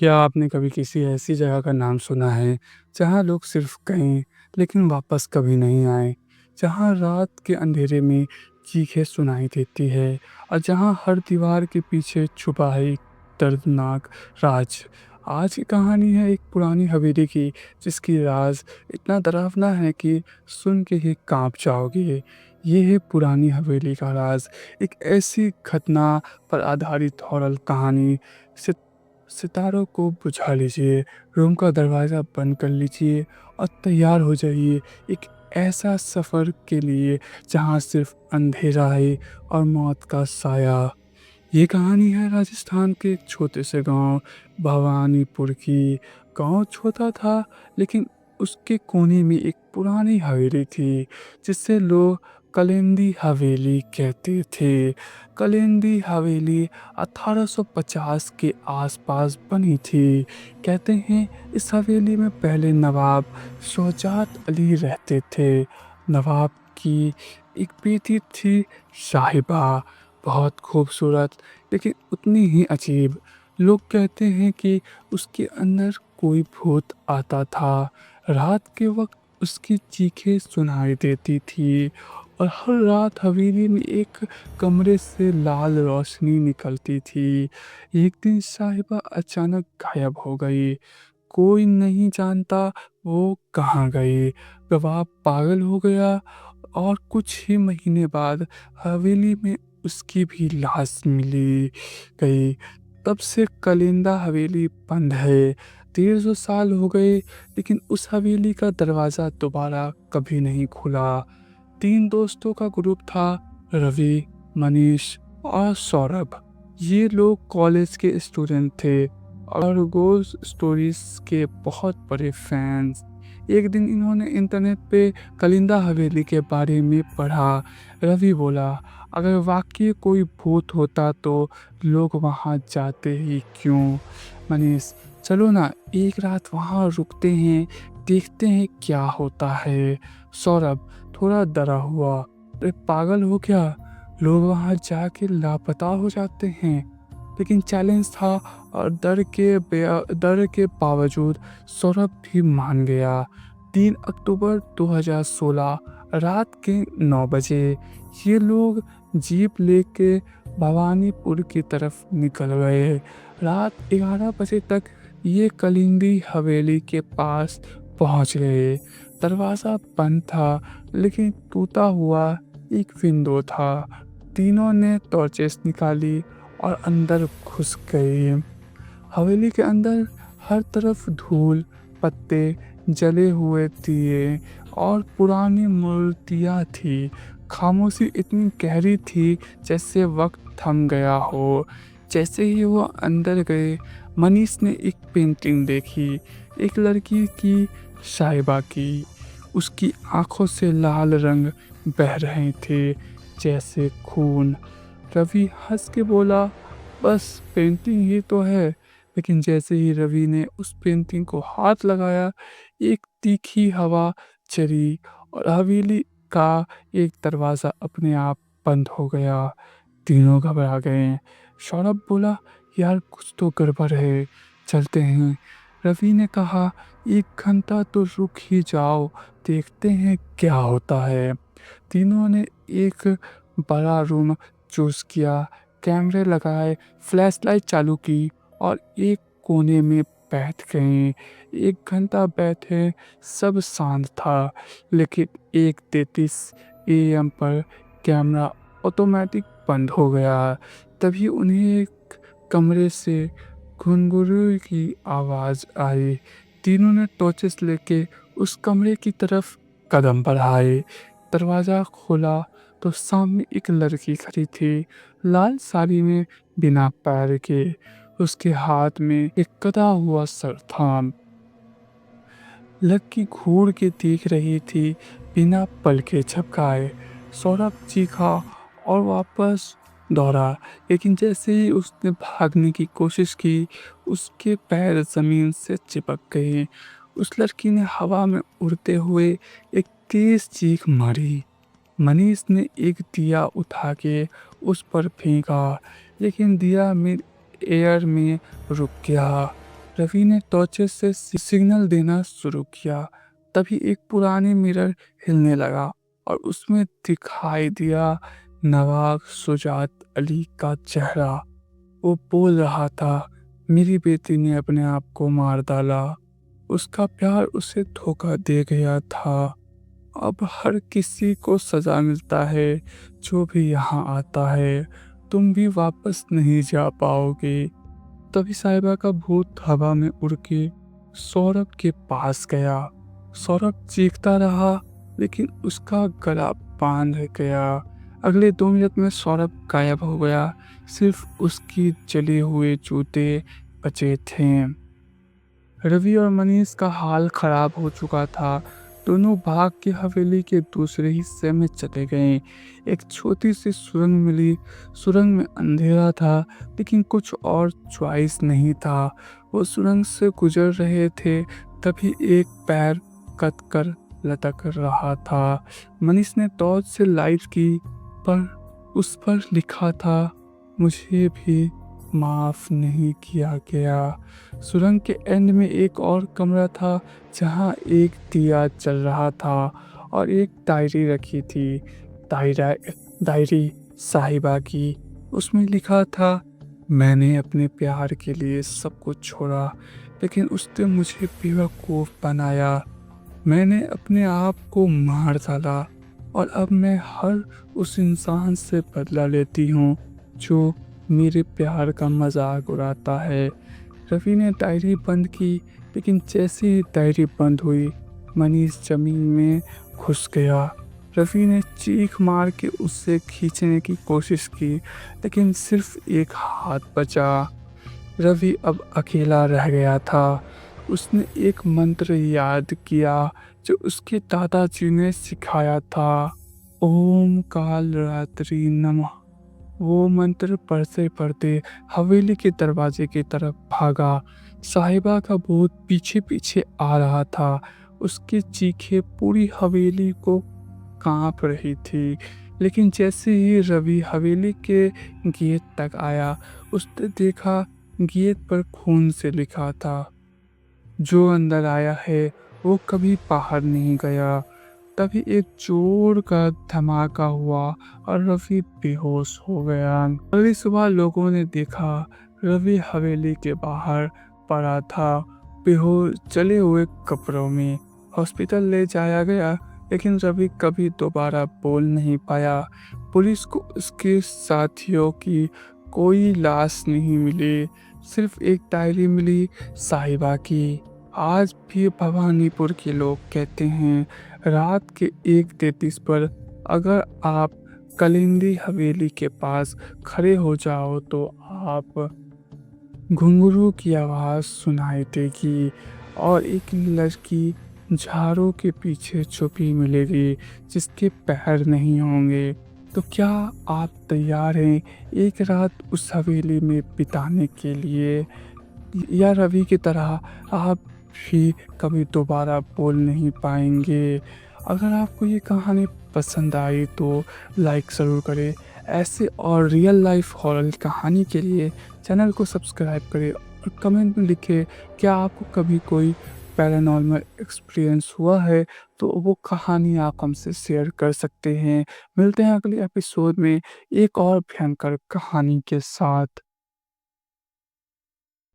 क्या आपने कभी किसी ऐसी जगह का नाम सुना है, जहाँ लोग सिर्फ गए, लेकिन वापस कभी नहीं आए? जहाँ रात के अंधेरे में चीखें सुनाई देती है और जहाँ हर दीवार के पीछे छुपा है एक दर्दनाक राज। आज की कहानी है एक पुरानी हवेली की, जिसकी राज इतना डरावना है कि सुन के ही काँप जाओगे। ये है पुरानी हवेली का राज, एक ऐसी घटना पर आधारित हॉरर कहानी। सितारों को बुझा लीजिए, रूम का दरवाज़ा बंद कर लीजिए और तैयार हो जाइए एक ऐसा सफ़र के लिए जहाँ सिर्फ अंधेरा है और मौत का साया। ये कहानी है राजस्थान के एक छोटे से गांव भवानीपुर की। गांव छोटा था, लेकिन उसके कोने में एक पुरानी हवेली थी, जिसे लोग कलिंदी हवेली कहते थे। कलिंदी हवेली 1850 के आसपास बनी थी। कहते हैं इस हवेली में पहले नवाब शौजात अली रहते थे। नवाब की एक बेटी थी, साहिबा, बहुत खूबसूरत लेकिन उतनी ही अजीब। लोग कहते हैं कि उसके अंदर कोई भूत आता था। रात के वक्त उसकी चीखें सुनाई देती थी और हर रात हवेली में एक कमरे से लाल रोशनी निकलती थी। एक दिन साहिबा अचानक गायब हो गई। कोई नहीं जानता वो कहाँ गई। गवाह पागल हो गया और कुछ ही महीने बाद हवेली में उसकी भी लाश मिली गई। तब से कलिंदा हवेली बंद है। 150 साल हो गए, लेकिन उस हवेली का दरवाज़ा दोबारा कभी नहीं खुला। 3 दोस्तों का ग्रुप था, रवि, मनीष और सौरभ। ये लोग कॉलेज के स्टूडेंट थे और गोस्ट स्टोरीज के बहुत बड़े फैंस। एक दिन इन्होंने इंटरनेट पे कलिंदा हवेली के बारे में पढ़ा। रवि बोला, अगर वाकई कोई भूत होता तो लोग वहाँ जाते ही क्यों? मनीष, चलो ना एक रात वहाँ रुकते हैं, देखते हैं क्या होता है। सौरभ थोड़ा डरा हुआ, अरे पागल हो क्या? लोग वहाँ जाके लापता हो जाते हैं। लेकिन चैलेंज था और डर के बावजूद सौरभ भी मान गया। 3 अक्टूबर 2016 रात के 9 बजे ये लोग जीप लेके भवानीपुर की तरफ निकल गए। रात 11 बजे तक ये कलिंदी हवेली के पास पहुंच गए। दरवाज़ा बंद था, लेकिन टूटा हुआ एक विंडो था। तीनों ने टॉर्चेस निकाली और अंदर घुस गए। हवेली के अंदर हर तरफ धूल, पत्ते, जले हुए दिए और पुरानी मूर्तियाँ थी। खामोशी इतनी गहरी थी जैसे वक्त थम गया हो। जैसे ही वो अंदर गए, मनीष ने एक पेंटिंग देखी, एक लड़की की, साहिबा की। उसकी आंखों से लाल रंग बह रहे थे, जैसे खून। रवि हंस के बोला, बस पेंटिंग ही तो है। लेकिन जैसे ही रवि ने उस पेंटिंग को हाथ लगाया, एक तीखी हवा चली और हवेली का एक दरवाज़ा अपने आप बंद हो गया। तीनों घबरा गए। सौरभ बोला, यार कुछ तो गड़बड़ है, चलते हैं। रवि ने कहा, 1 घंटा तो रुक ही जाओ, देखते हैं क्या होता है। तीनों ने एक बड़ा रूम चूज किया, कैमरे लगाए, फ्लैशलाइट चालू की और एक कोने में बैठ गए। 1 घंटा बैठे, सब शांत था, लेकिन 1:33 AM पर कैमरा ऑटोमेटिक बंद हो गया। तभी उन्हें एक कमरे से घुंघरू की आवाज़ आई। तीनों ने टॉर्चेस लेके उस कमरे की तरफ कदम बढ़ाए। दरवाज़ा खोला तो सामने एक लड़की खड़ी थी, लाल साड़ी में, बिना पैर के। उसके हाथ में एक कटा हुआ सर था। लड़की घूर के देख रही थी, बिना पलके झपकाए। सौरभ चीखा और वापस दौड़ा, लेकिन जैसे ही उसने भागने की कोशिश की, उसके पैर जमीन से चिपक गए। उस लड़की ने हवा में उड़ते हुए एक तेज चीख मारी। मनीष ने एक दिया उठा के उस पर फेंका, लेकिन दिया मिड एयर में रुक गया। रवि ने टॉर्च से सिग्नल देना शुरू किया। तभी एक पुरानी मिरर हिलने लगा और उसमें दिखाई दिया नवाब सुजात अली का चेहरा। वो बोल रहा था, मेरी बेटी ने अपने आप को मार डाला। उसका प्यार उसे धोखा दे गया था। अब हर किसी को सजा मिलता है जो भी यहाँ आता है। तुम भी वापस नहीं जा पाओगे। तभी साहिबा का भूत हवा में उड़ के सौरभ के पास गया। सौरभ चीखता रहा लेकिन उसका गला बांध गया। अगले 2 मिनट में सौरभ गायब हो गया। सिर्फ उसकी जले हुए जूते बचे थे। रवि और मनीष का हाल खराब हो चुका था। दोनों भाग के हवेली के दूसरे हिस्से में चले गए। एक छोटी सी सुरंग मिली। सुरंग में अंधेरा था लेकिन कुछ और चॉइस नहीं था। वो सुरंग से गुजर रहे थे तभी एक पैर कट कर लटक रहा था। मनीष ने टॉर्च से लाइट की पर उस पर लिखा था, मुझे भी माफ नहीं किया गया। सुरंग के एंड में एक और कमरा था जहां एक दिया चल रहा था और एक डायरी रखी थी। डायरा डायरी साहिबा की। उसमें लिखा था, मैंने अपने प्यार के लिए सब कुछ छोड़ा लेकिन उसने मुझे बेवकूफ़ बनाया। मैंने अपने आप को मार डाला और अब मैं हर उस इंसान से बदला लेती हूँ जो मेरे प्यार का मजाक उड़ाता है। रवि ने डायरी बंद की लेकिन जैसे ही डायरी बंद हुई मनीष जमीन में घुस गया। रवि ने चीख मार के उससे खींचने की कोशिश की लेकिन सिर्फ एक हाथ बचा। रवि अब अकेला रह गया था। उसने एक मंत्र याद किया जो उसके दादाजी ने सिखाया था, ओम काल रात्रि नमः। वो मंत्र पढ़ते पढ़ते हवेली के दरवाजे की तरफ भागा। साहिबा का भूत पीछे पीछे आ रहा था। उसकी चीखें पूरी हवेली को कांप रही थी। लेकिन जैसे ही रवि हवेली के गेट तक आया उसने देखा गेट पर खून से लिखा था, जो अंदर आया है वो कभी बाहर नहीं गया। तभी एक जोर का धमाका हुआ और रवि बेहोश हो गया। अगली सुबह लोगों ने देखा रवि हवेली के बाहर पड़ा था, बेहोश जले हुए कपड़ों में। हॉस्पिटल ले जाया गया लेकिन रवि कभी दोबारा बोल नहीं पाया। पुलिस को उसके साथियों की कोई लाश नहीं मिली, सिर्फ एक डायरी मिली साहिबा की। आज भी भवानीपुर के लोग कहते हैं, रात के 1:33 पर अगर आप कलिंदी हवेली के पास खड़े हो जाओ तो आप घुंघरू की आवाज़ सुनाई देगी और एक लड़की झाड़ों के पीछे छुपी मिलेगी जिसके पैर नहीं होंगे। तो क्या आप तैयार हैं एक रात उस हवेली में बिताने के लिए, या रवि की तरह आप भी कभी दोबारा बोल नहीं पाएंगे? अगर आपको ये कहानी पसंद आई तो लाइक ज़रूर करें। ऐसे और रियल लाइफ हॉरर कहानी के लिए चैनल को सब्सक्राइब करें और कमेंट में लिखें, क्या आपको कभी कोई पैरानॉर्मल एक्सपीरियंस हुआ है तो वो कहानी आप हमसे शेयर कर सकते हैं। मिलते हैं अगले एपिसोड में एक और भयंकर कहानी के साथ।